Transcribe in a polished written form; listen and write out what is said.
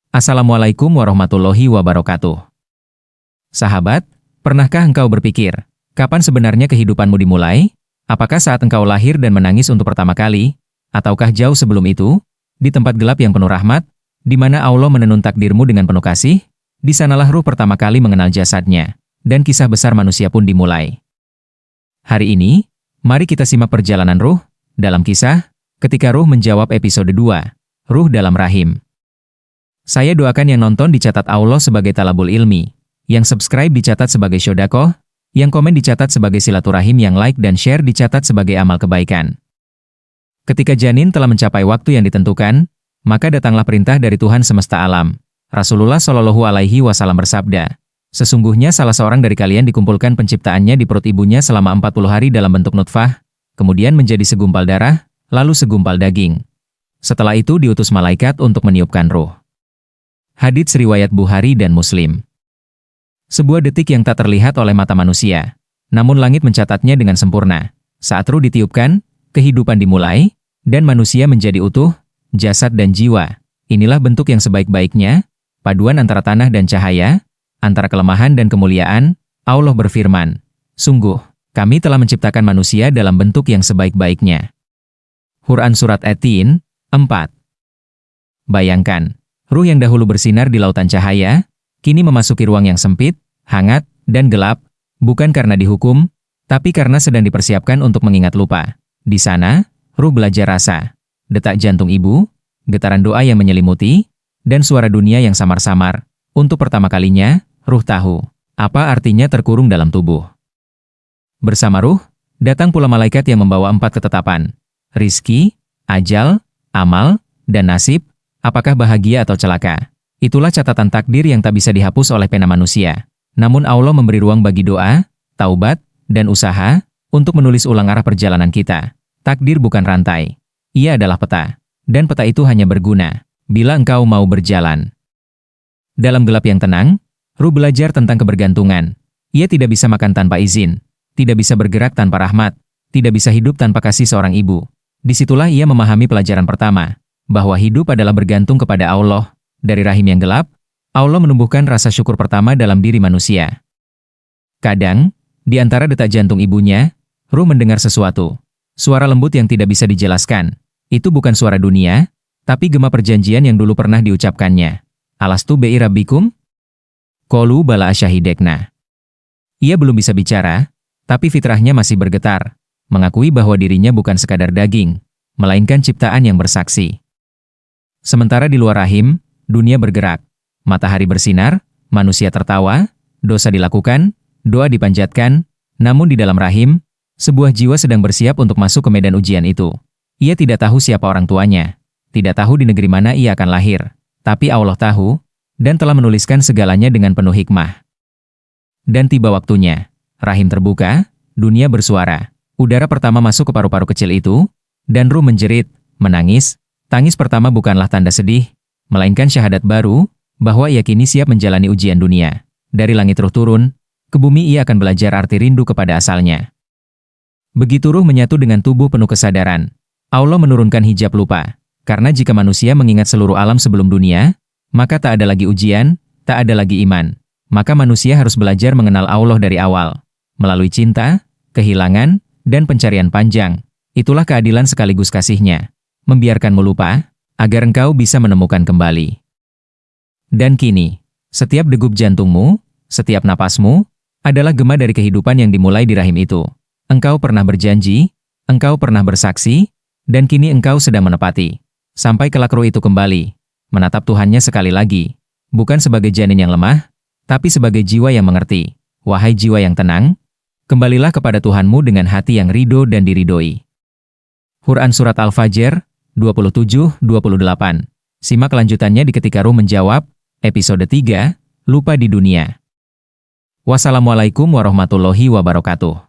Assalamualaikum warahmatullahi wabarakatuh. Sahabat, pernahkah engkau berpikir, kapan sebenarnya kehidupanmu dimulai? Apakah saat engkau lahir dan menangis untuk pertama kali? Ataukah jauh sebelum itu, di tempat gelap yang penuh rahmat, di mana Allah menenun takdirmu dengan penuh kasih? Di sanalah ruh pertama kali mengenal jasadnya, dan kisah besar manusia pun dimulai. Hari ini, mari kita simak perjalanan ruh, dalam kisah, ketika ruh menjawab episode 2, Ruh dalam Rahim. Saya doakan yang nonton dicatat Allah sebagai talabul ilmi, yang subscribe dicatat sebagai syodakoh, yang komen dicatat sebagai silaturahim, yang like dan share dicatat sebagai amal kebaikan. Ketika janin telah mencapai waktu yang ditentukan, maka datanglah perintah dari Tuhan semesta alam. Rasulullah Shallallahu Alaihi Wasallam bersabda, sesungguhnya salah seorang dari kalian dikumpulkan penciptaannya di perut ibunya selama 40 hari dalam bentuk nutfah, kemudian menjadi segumpal darah, lalu segumpal daging. Setelah itu diutus malaikat untuk meniupkan ruh. Hadits riwayat Bukhari dan Muslim. Sebuah detik yang tak terlihat oleh mata manusia, namun langit mencatatnya dengan sempurna. Saat ruh ditiupkan, kehidupan dimulai, dan manusia menjadi utuh, jasad dan jiwa. Inilah bentuk yang sebaik-baiknya, paduan antara tanah dan cahaya, antara kelemahan dan kemuliaan. Allah berfirman, sungguh, kami telah menciptakan manusia dalam bentuk yang sebaik-baiknya. Quran Surat At-Tin, 4. Bayangkan, ruh yang dahulu bersinar di lautan cahaya, kini memasuki ruang yang sempit, hangat, dan gelap, bukan karena dihukum, tapi karena sedang dipersiapkan untuk mengingat lupa. Di sana, ruh belajar rasa, detak jantung ibu, getaran doa yang menyelimuti, dan suara dunia yang samar-samar. Untuk pertama kalinya, ruh tahu apa artinya terkurung dalam tubuh. Bersama ruh, datang pula malaikat yang membawa 4 ketetapan, rizki, ajal, amal, dan nasib. Apakah bahagia atau celaka? Itulah catatan takdir yang tak bisa dihapus oleh pena manusia. Namun Allah memberi ruang bagi doa, taubat, dan usaha untuk menulis ulang arah perjalanan kita. Takdir bukan rantai. Ia adalah peta. Dan peta itu hanya berguna bila engkau mau berjalan. Dalam gelap yang tenang, ruh belajar tentang kebergantungan. Ia tidak bisa makan tanpa izin, tidak bisa bergerak tanpa rahmat, tidak bisa hidup tanpa kasih seorang ibu. Disitulah ia memahami pelajaran pertama, bahwa hidup adalah bergantung kepada Allah. Dari rahim yang gelap, Allah menumbuhkan rasa syukur pertama dalam diri manusia. Kadang, di antara detak jantung ibunya, ruh mendengar sesuatu. Suara lembut yang tidak bisa dijelaskan. Itu bukan suara dunia, tapi gema perjanjian yang dulu pernah diucapkannya. Alastu bi rabbikum? Qalu bala asyahidekna. Ia belum bisa bicara, tapi fitrahnya masih bergetar, mengakui bahwa dirinya bukan sekadar daging, melainkan ciptaan yang bersaksi. Sementara di luar rahim, dunia bergerak, matahari bersinar, manusia tertawa, dosa dilakukan, doa dipanjatkan, namun di dalam rahim, sebuah jiwa sedang bersiap untuk masuk ke medan ujian itu. Ia tidak tahu siapa orang tuanya, tidak tahu di negeri mana ia akan lahir, tapi Allah tahu, dan telah menuliskan segalanya dengan penuh hikmah. Dan tiba waktunya, rahim terbuka, dunia bersuara, udara pertama masuk ke paru-paru kecil itu, dan ruh menjerit, menangis. Tangis pertama bukanlah tanda sedih, melainkan syahadat baru, bahwa ia kini siap menjalani ujian dunia. Dari langit ruh turun, ke bumi ia akan belajar arti rindu kepada asalnya. Begitu ruh menyatu dengan tubuh penuh kesadaran, Allah menurunkan hijab lupa. Karena jika manusia mengingat seluruh alam sebelum dunia, maka tak ada lagi ujian, tak ada lagi iman. Maka manusia harus belajar mengenal Allah dari awal. Melalui cinta, kehilangan, dan pencarian panjang. Itulah keadilan sekaligus kasih-Nya. Membiarkanmu lupa, agar engkau bisa menemukan kembali. Dan kini, setiap degup jantungmu, setiap napasmu, adalah gema dari kehidupan yang dimulai di rahim itu. Engkau pernah berjanji, engkau pernah bersaksi, dan kini engkau sedang menepati. Sampai kelak ruh itu kembali, menatap Tuhannya sekali lagi, bukan sebagai janin yang lemah, tapi sebagai jiwa yang mengerti. Wahai jiwa yang tenang, kembalilah kepada Tuhanmu dengan hati yang ridho dan diridhoi. Quran Surat Al-Fajr, 27-28. Simak kelanjutannya di Ketika Ruh Menjawab, episode 3, Lupa di Dunia. Wassalamualaikum warahmatullahi wabarakatuh.